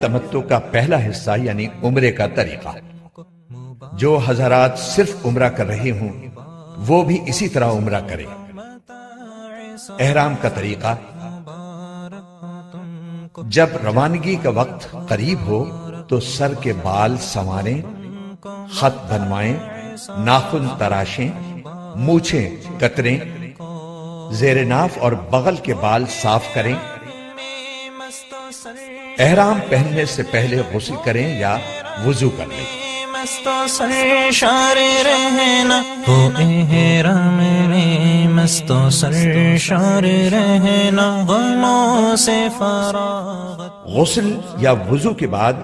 تمتع کا پہلا حصہ یعنی عمرے کا طریقہ۔ جو حضرات صرف عمرہ کر رہے ہوں وہ بھی اسی طرح عمرہ کریں۔ احرام کا طریقہ: جب روانگی کا وقت قریب ہو تو سر کے بال سنواریں، خط بنوائیں، ناخن تراشیں، مونچھیں کتریں، زیر ناف اور بغل کے بال صاف کریں۔ احرام پہننے سے پہلے غسل کریں یا وضو کر لیں۔ مستو سرشار رہنا وہ احرام میں، مستو سرشار رہنا غموں سے فراغت۔ غسل یا وضو کے بعد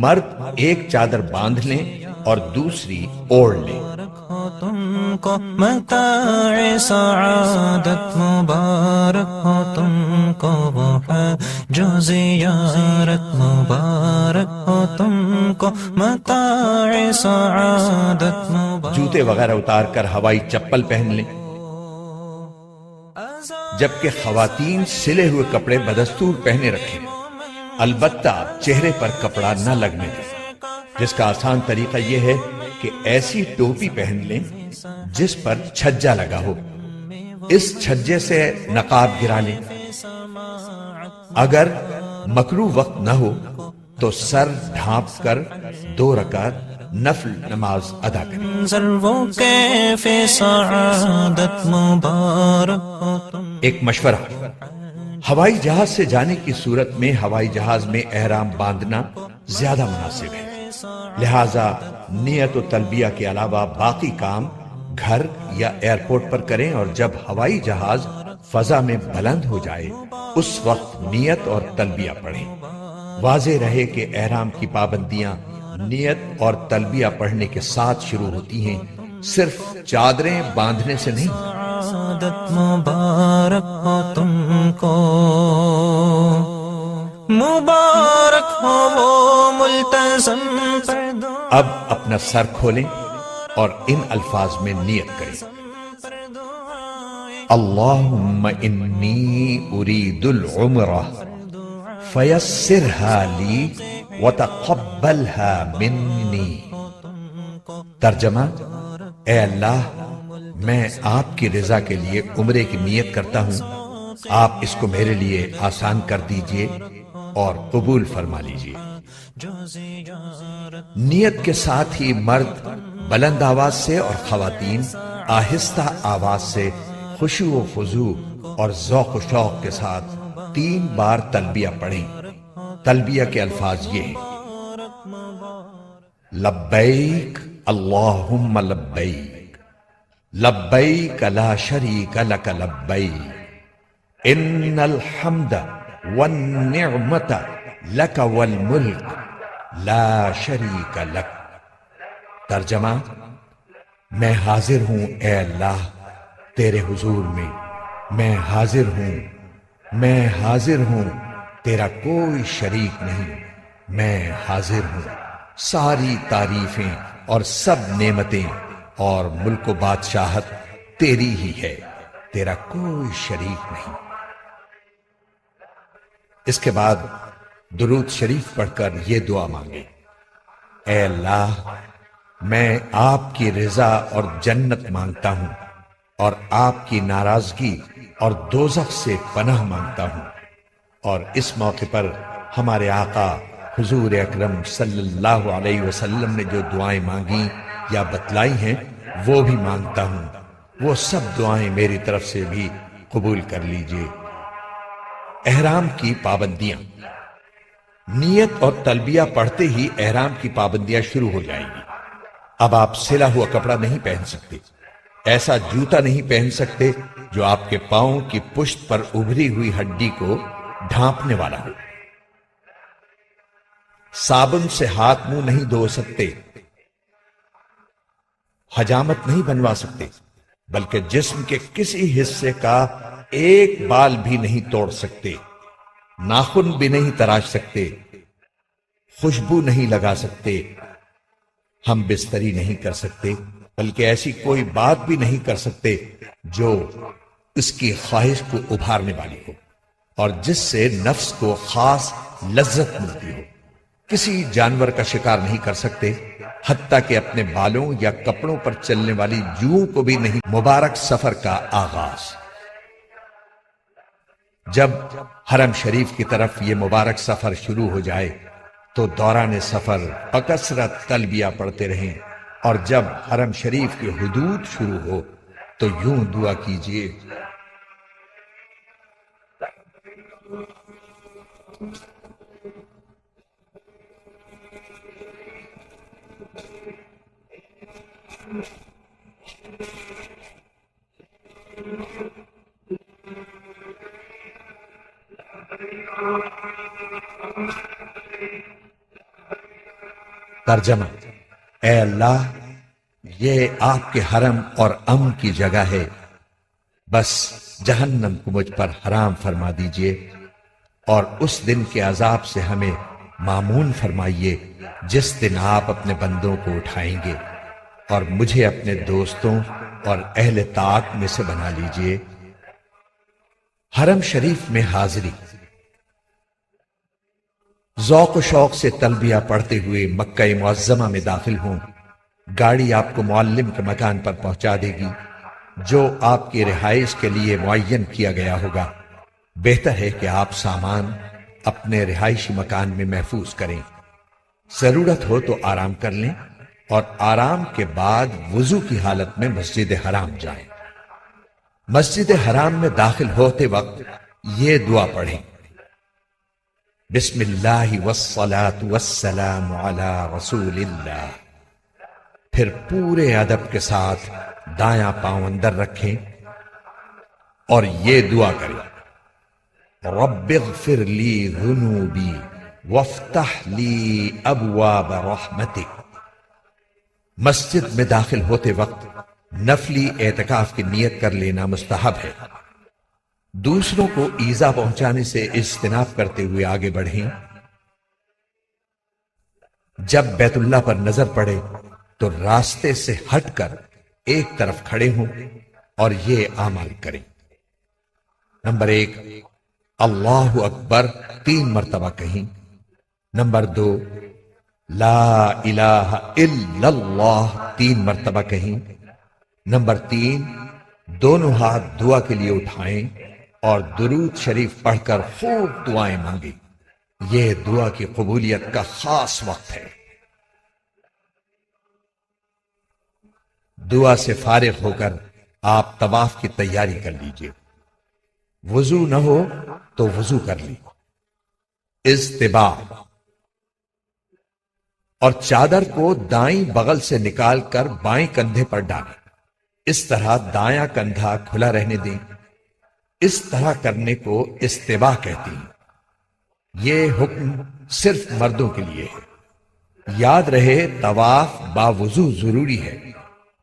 مرد ایک چادر باندھ لیں اور دوسری اوڑھ لیں۔ ہو تم کو متاع سعادت، مبارک ہو تم کو وہ جو زیارت، مبارک ہو تم کو متاع سعادت، مبارک۔ جوتے وغیرہ اتار کر ہوائی چپل پہن لیں، جبکہ خواتین سلے ہوئے کپڑے بدستور پہنے رکھیں، البتہ چہرے پر کپڑا نہ لگنے دیں۔ جس کا آسان طریقہ یہ ہے کہ ایسی ٹوپی پہن لیں جس پر چھجا لگا ہو، اس چھجے سے نقاب گرا لیں۔ اگر مکروہ وقت نہ ہو تو سر ڈھانپ کر 2 رکعت نفل نماز ادا کریں۔ ضرور کیف سعادت، مبارک ہو تم۔ ایک مشورہ: ہوائی جہاز سے جانے کی صورت میں ہوائی جہاز میں احرام باندھنا زیادہ مناسب ہے، لہذا نیت و تلبیہ کے علاوہ باقی کام گھر یا ایئرپورٹ پر کریں، اور جب ہوائی جہاز فضا میں بلند ہو جائے اس وقت نیت اور تلبیہ پڑھیں۔ واضح رہے کہ احرام کی پابندیاں نیت اور تلبیہ پڑھنے کے ساتھ شروع ہوتی ہیں، صرف چادریں باندھنے سے نہیں۔ سعادت مبارک ہو تم کو، مبارک ہو وہ ملتزم پردوں۔ اب اپنا سر کھولیں اور ان الفاظ میں نیت کریں: اللہم انی ارید العمرہ فیسرها لی وتقبلها منی۔ ترجمہ: اے اللہ، میں آپ کی رضا کے لیے عمرے کی نیت کرتا ہوں، آپ اس کو میرے لیے آسان کر دیجئے اور قبول فرما لیجئے۔ نیت کے ساتھ ہی مرد بلند آواز سے اور خواتین آہستہ آواز سے خشوع و خضوع اور ذوق و شوق کے ساتھ 3 بار تلبیہ پڑھیں۔ تلبیہ کے الفاظ یہ ہیں: لبیک اللہم لبیک، لبیک لا شریک لک لبیک، ان الحمد والنعمت لک والملک لا شریک لک۔ ترجمہ: میں حاضر ہوں اے اللہ تیرے حضور میں، میں حاضر ہوں، میں حاضر ہوں، تیرا کوئی شریک نہیں، میں حاضر ہوں، ساری تعریفیں اور سب نعمتیں اور ملک و بادشاہت تیری ہی ہے، تیرا کوئی شریک نہیں۔ اس کے بعد درود شریف پڑھ کر یہ دعا مانگے: اے اللہ، میں آپ کی رضا اور جنت مانگتا ہوں اور آپ کی ناراضگی اور دوزخ سے پناہ مانگتا ہوں، اور اس موقع پر ہمارے آقا حضور اکرم صلی اللہ علیہ وسلم نے جو دعائیں مانگی یا بتلائی ہیں وہ بھی مانگتا ہوں، وہ سب دعائیں میری طرف سے بھی قبول کر لیجئے۔ احرام کی پابندیاں: نیت اور تلبیہ پڑھتے ہی احرام کی پابندیاں شروع ہو جائیں گی۔ اب آپ سلا ہوا کپڑا نہیں پہن سکتے، ایسا جوتا نہیں پہن سکتے جو آپ کے پاؤں کی پشت پر ابھری ہوئی ہڈی کو ڈھانپنے والا ہو۔ صابن سے ہاتھ منہ نہیں دھو سکتے، حجامت نہیں بنوا سکتے، بلکہ جسم کے کسی حصے کا ایک بال بھی نہیں توڑ سکتے، ناخن بھی نہیں تراش سکتے، خوشبو نہیں لگا سکتے، ہم بستری نہیں کر سکتے، بلکہ ایسی کوئی بات بھی نہیں کر سکتے جو اس کی خواہش کو ابھارنے والی ہو اور جس سے نفس کو خاص لذت ملتی ہو۔ کسی جانور کا شکار نہیں کر سکتے، حتیٰ کہ اپنے بالوں یا کپڑوں پر چلنے والی جوؤں کو بھی نہیں۔ مبارک سفر کا آغاز۔ جب حرم شریف کی طرف یہ مبارک سفر شروع ہو جائے تو دوران سفر بکثرت تلبیہ پڑھتے رہیں، اور جب حرم شریف کی حدود شروع ہو تو یوں دعا کیجیے: ترجمہ: اے اللہ، یہ آپ کے حرم اور امن کی جگہ ہے، بس جہنم کو مجھ پر حرام فرما دیجئے، اور اس دن کے عذاب سے ہمیں مامون فرمائیے جس دن آپ اپنے بندوں کو اٹھائیں گے، اور مجھے اپنے دوستوں اور اہل طاعت میں سے بنا لیجئے۔ حرم شریف میں حاضری۔ ذوق و شوق سے تلبیہ پڑھتے ہوئے مکہ معظمہ میں داخل ہوں۔ گاڑی آپ کو معلم کے مکان پر پہنچا دے گی جو آپ کی رہائش کے لیے معین کیا گیا ہوگا۔ بہتر ہے کہ آپ سامان اپنے رہائشی مکان میں محفوظ کریں۔ ضرورت ہو تو آرام کر لیں، اور آرام کے بعد وضو کی حالت میں مسجد حرام جائیں۔ مسجد حرام میں داخل ہوتے وقت یہ دعا پڑھیں: بسم اللہ والصلاة والسلام علی رسول اللہ۔ پھر پورے ادب کے ساتھ دایاں پاؤں اندر رکھیں اور یہ دعا کریں: رب اغفر لی ذنوبی وافتح لی ابواب رحمتک۔ مسجد میں داخل ہوتے وقت نفلی اعتکاف کی نیت کر لینا مستحب ہے۔ دوسروں کو ایذا پہنچانے سے اجتناب کرتے ہوئے آگے بڑھیں۔ جب بیت اللہ پر نظر پڑے تو راستے سے ہٹ کر ایک طرف کھڑے ہوں اور یہ اعمال کریں: نمبر 1، اللہ اکبر 3 مرتبہ کہیں۔ نمبر 2، لا الہ الا اللہ 3 مرتبہ کہیں۔ نمبر 3، دونوں ہاتھ دعا کے لیے اٹھائیں اور درود شریف پڑھ کر خوب دعائیں مانگیں۔ یہ دعا کی قبولیت کا خاص وقت ہے۔ دعا سے فارغ ہو کر آپ طواف کی تیاری کر لیجئے۔ وضو نہ ہو تو وضو کر لیں۔ اضطباع، اور چادر کو دائیں بغل سے نکال کر بائیں کندھے پر ڈالیں۔ اس طرح دایاں کندھا کھلا رہنے دیں۔ اس طرح کرنے کو استباع کہتے ہیں۔ یہ حکم صرف مردوں کے لیے ہے۔ یاد رہے طواف باوضو ضروری ہے۔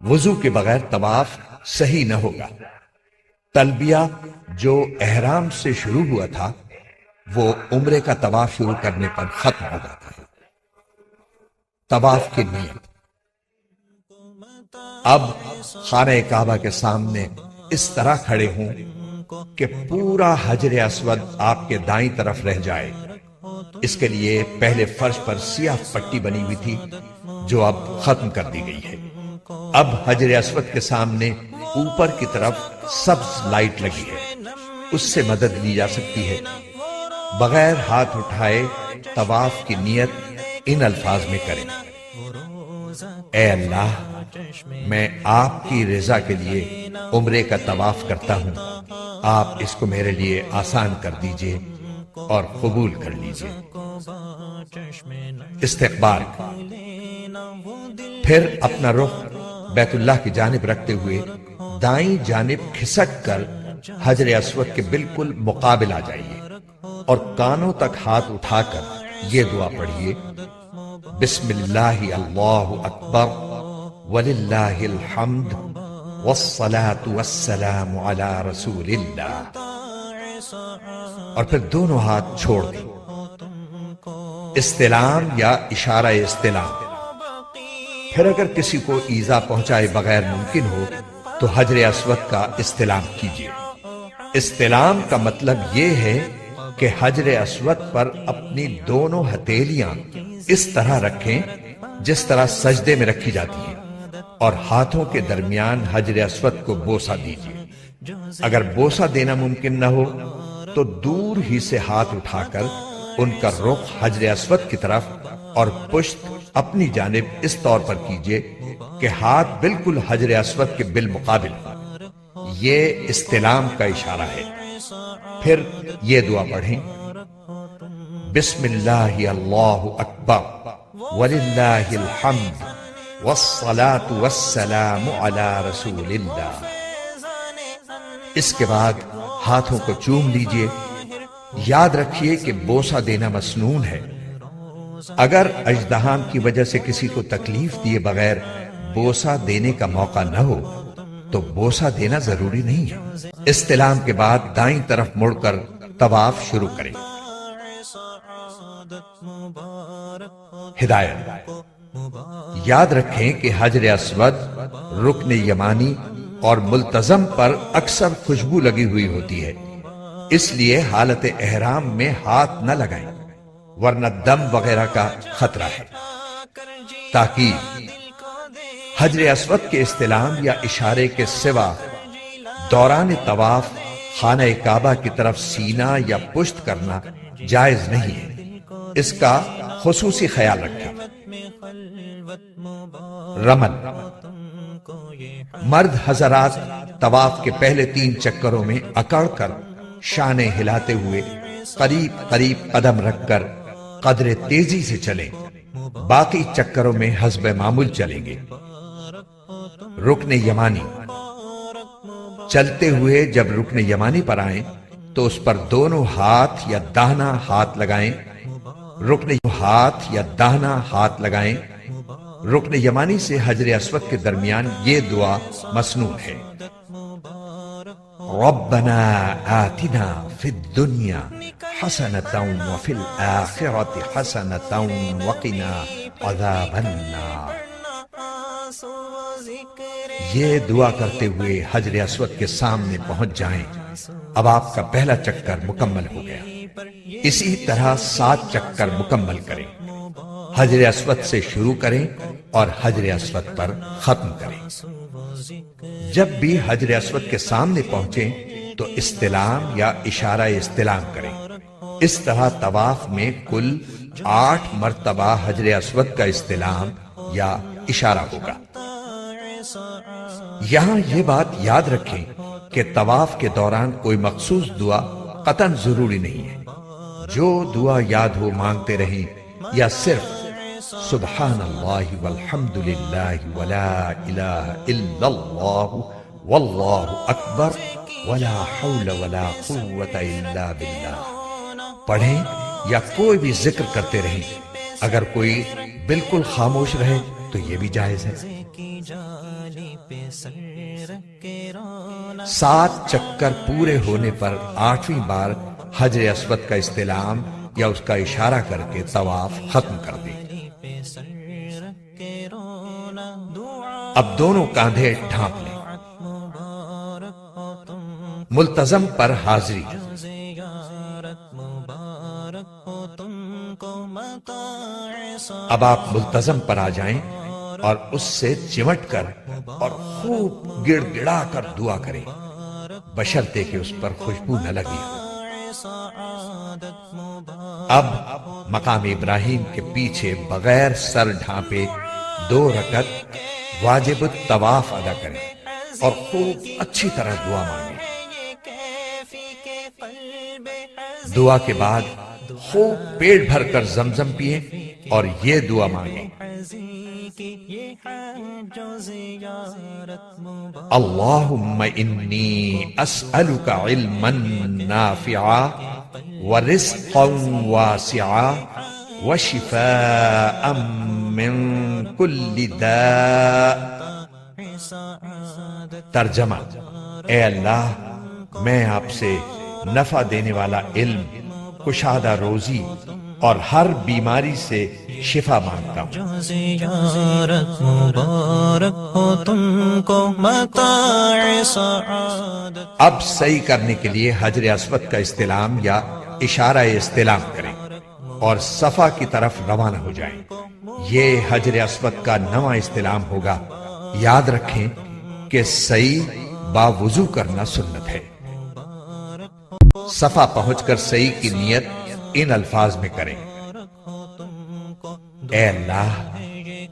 وضو کے بغیر طواف صحیح نہ ہوگا۔ تلبیہ جو احرام سے شروع ہوا تھا وہ عمرے کا طواف شروع کرنے پر ختم ہو جاتا ہے۔ طواف کی نیت۔ اب خانہ کعبہ کے سامنے اس طرح کھڑے ہوں کہ پورا حجر اسود آپ کے دائیں طرف رہ جائے۔ اس کے لیے پہلے فرش پر سیاہ پٹی بنی ہوئی تھی جو اب ختم کر دی گئی ہے۔ اب حجر اسود کے سامنے اوپر کی طرف سبز لائٹ لگی ہے، اس سے مدد لی جا سکتی ہے۔ بغیر ہاتھ اٹھائے طواف کی نیت ان الفاظ میں کریں: اے اللہ، میں آپ کی رضا کے لیے عمرے کا طواف کرتا ہوں، آپ اس کو میرے لیے آسان کر دیجئے اور قبول کر لیجئے۔ استقبال، پھر اپنا رخ بیت اللہ کی جانب رکھتے ہوئے دائیں جانب کھسک کر حجر اسود کے بالکل مقابل آ جائیے اور کانوں تک ہاتھ اٹھا کر یہ دعا پڑھیے: بسم اللہ اللہ اکبر وللہ الحمد والصلاة والسلام علی رسول اللہ، اور پھر دونوں ہاتھ چھوڑ دیں۔ استلام یا اشارہ استلام۔ پھر اگر کسی کو ایذا پہنچائے بغیر ممکن ہو تو حجر اسود کا استلام کیجیے۔ استلام کا مطلب یہ ہے کہ حجر اسود پر اپنی دونوں ہتھیلیاں اس طرح رکھیں جس طرح سجدے میں رکھی جاتی ہے، اور ہاتھوں کے درمیان حجر اسود کو بوسہ دیجیے۔ اگر بوسہ دینا ممکن نہ ہو تو دور ہی سے ہاتھ اٹھا کر ان کا رخ حجر اسود کی طرف اور پشت اپنی جانب اس طور پر کیجیے کہ ہاتھ بالکل حجر اسود کے بالمقابل ہو۔ یہ استلام کا اشارہ ہے۔ پھر یہ دعا پڑھیں: بسم اللہ اللہ اکبر وللہ الحمد والصلاة والسلام علی رسول اللہ۔ اس کے بعد ہاتھوں کو چوم لیجئے۔ یاد رکھیے کہ بوسہ دینا مسنون ہے۔ اگر اژدہام کی وجہ سے کسی کو تکلیف دیے بغیر بوسہ دینے کا موقع نہ ہو تو بوسہ دینا ضروری نہیں ہے۔ استلام کے بعد دائیں طرف مڑ کر طواف شروع کریں۔ ہدایت: یاد رکھیں کہ حجر اسود، رکن یمانی اور ملتزم پر اکثر خوشبو لگی ہوئی ہوتی ہے، اس لیے حالت احرام میں ہاتھ نہ لگائیں ورنہ دم وغیرہ کا خطرہ ہے۔ تاکید: حجر اسود کے استلام یا اشارے کے سوا دوران طواف خانہ کعبہ کی طرف سینہ یا پشت کرنا جائز نہیں ہے، اس کا خصوصی خیال رکھیں۔ رمل: مرد حضرات طواف کے پہلے 3 چکروں میں اکڑ کر شانے ہلاتے ہوئے قریب قریب قدم رکھ کر قدر تیزی سے چلیں، باقی چکروں میں حسب معمول چلیں گے۔ رکن یمانی: چلتے ہوئے جب رکن یمانی پر آئیں تو اس پر دونوں ہاتھ یا داہنا ہاتھ لگائیں۔ ہاتھ لگائیں۔ رکن یمانی سے حجر اسود کے درمیان یہ دعا مسنون ہے: ربنا آتنا فی الدنیا حسنۃ وفی الآخرۃ حسنۃ وقنا عذاب النار۔ یہ دعا کرتے ہوئے حجر اسود کے سامنے پہنچ جائیں۔ اب آپ کا پہلا چکر مکمل ہو گیا۔ اسی طرح 7 چکر مکمل کریں۔ حجر اسود سے شروع کریں اور حجر اسود پر ختم کریں۔ جب بھی حجر اسود کے سامنے پہنچیں تو استلام یا اشارہ استلام کریں۔ اس طرح طواف میں کل 8 مرتبہ حجر اسود کا استلام یا اشارہ ہوگا۔ یہاں یہ بات یاد رکھیں کہ طواف کے دوران کوئی مخصوص دعا قطعاً ضروری نہیں ہے۔ جو دعا یاد ہو مانگتے رہیں یا صرف سبحان اللہ والحمد للہ ولا الہ الا اللہ واللہ اکبر ولا حول ولا قوة الا باللہ پڑھیں یا کوئی بھی ذکر کرتے رہیں۔ اگر کوئی بالکل خاموش رہے تو یہ بھی جائز ہے۔ 7 چکر پورے ہونے پر 8ویں بار حجر اسود کا استلام یا اس کا اشارہ کر کے طواف ختم کر دیں۔ اب دونوں کاندھے ڈھانپ لیں۔ ملتزم پر حاضری: اب آپ ملتزم پر آ جائیں اور اس سے چمٹ کر اور خوب گڑ گڑا کر دعا کریں، بشرطے کہ اس پر خوشبو نہ لگی ہو۔ اب مقام ابراہیم کے پیچھے بغیر سر ڈھانپے 2 رکعت واجب الطواف ادا کریں اور خوب اچھی طرح دعا مانگیں۔ دعا کے بعد خوب پیٹ بھر کر زمزم پیئیں اور یہ دعا مانگیں: اللہم انی اسألک علما نافعا ورزقا واسعا وشفاء من کل داء۔ ترجمہ: اے اللہ، میں آپ سے نفع دینے والا علم، کشادہ روزی اور ہر بیماری سے شفا مانگتا ہوں۔ زیارت مبارک ہو تم کو متاع سعادت۔ اب صحیح کرنے کے لیے حجر اسود کا استلام یا اشارہ استلام کریں۔ اور صفا کی طرف روانہ ہو جائیں۔ یہ حجر اسود کا نواں استلام ہوگا۔ یاد رکھیں کہ سعی باوضو کرنا سنت ہے۔ صفا پہنچ کر سعی کی نیت ان الفاظ میں کریں: اے اللہ،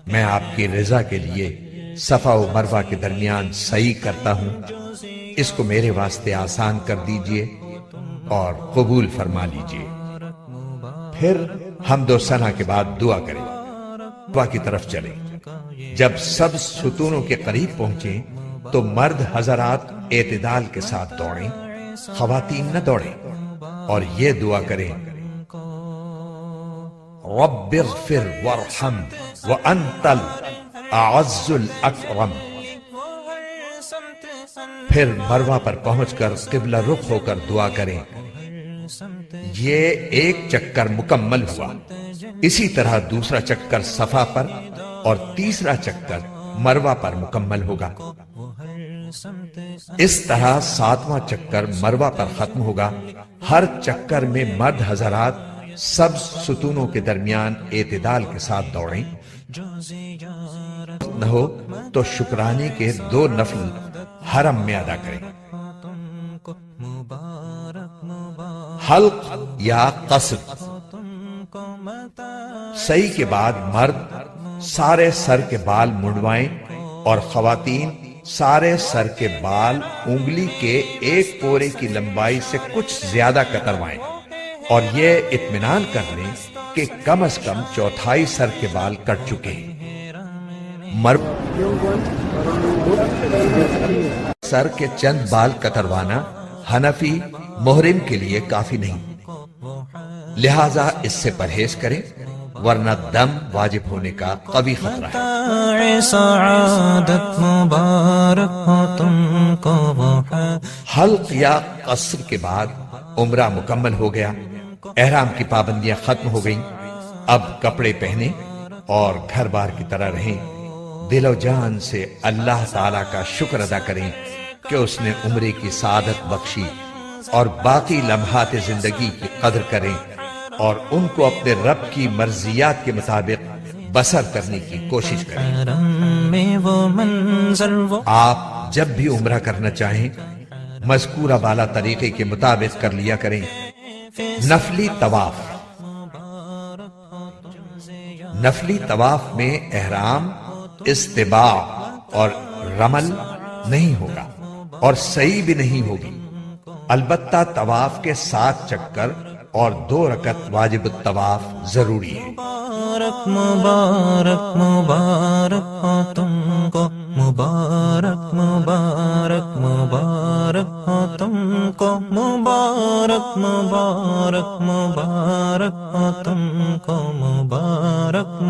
میں آپ کی رضا کے لیے صفا و مروہ کے درمیان سعی کرتا ہوں، اس کو میرے واسطے آسان کر دیجئے اور قبول فرما لیجئے۔ پھر حمد و ثنا کے بعد دعا کریں، دعا کی طرف چلیں۔ جب سب ستونوں کے قریب پہنچیں تو مرد حضرات اعتدال کے ساتھ دوڑیں، خواتین نہ دوڑیں، اور یہ دعا کریں: رب اغفر وارحم وانت الاعز الاکرم۔ پھر مروہ پر پہنچ کر قبلہ رخ ہو کر دعا کریں۔ یہ ایک چکر مکمل ہوا۔ اسی طرح دوسرا چکر صفا پر اور تیسرا چکر مروہ پر مکمل ہوگا۔ اس طرح 7واں چکر مروہ پر ختم ہوگا۔ ہر چکر میں مرد حضرات سب ستونوں کے درمیان اعتدال کے ساتھ دوڑیں۔ نہ ہو تو شکرانے کے 2 نفل حرم میں ادا کریں۔ حلق یا قصر: سعی کے بعد مرد سارے سر کے بال منڈوائیں اور خواتین سارے سر کے بال انگلی کے 1 پورے کی لمبائی سے کچھ زیادہ کتروائیں، اور یہ اطمینان کر لیں کہ کم از کم 1/4 سر کے بال کٹ چکے ہیں۔ سر کے چند بال کتروانا حنفی محرم کے لیے کافی نہیں، لہذا اس سے پرہیز کریں، ورنہ دم واجب ہونے کا قوی خطرہ ہے۔ سعادت مبارک ہو تم کو وہ ہے۔ حلق یا قصر کے بعد عمرہ مکمل ہو گیا، احرام کی پابندیاں ختم ہو گئیں۔ اب کپڑے پہنیں اور گھر بار کی طرح رہیں۔ دل و جان سے اللہ تعالیٰ کا شکر ادا کریں کہ اس نے عمرے کی سعادت بخشی، اور باقی لمحات زندگی کی قدر کریں اور ان کو اپنے رب کی مرضیات کے مطابق بسر کرنے کی کوشش کریں۔ آپ جب بھی عمرہ کرنا چاہیں مذکورہ بالا طریقے کے مطابق کر لیا کریں۔ نفلی طواف: نفلی طواف میں احرام، استباع اور رمل نہیں ہوگا اور سعی بھی نہیں ہوگی، البتہ طواف کے 7 چکر اور 2 رکعت واجب الطواف ضروری ہے۔ مبارک مبارک مبارک ہو تم کو، مبارک مبارک مبارک ہو تم کو، مبارک مبارک مبارک ہو تم کو، مبارک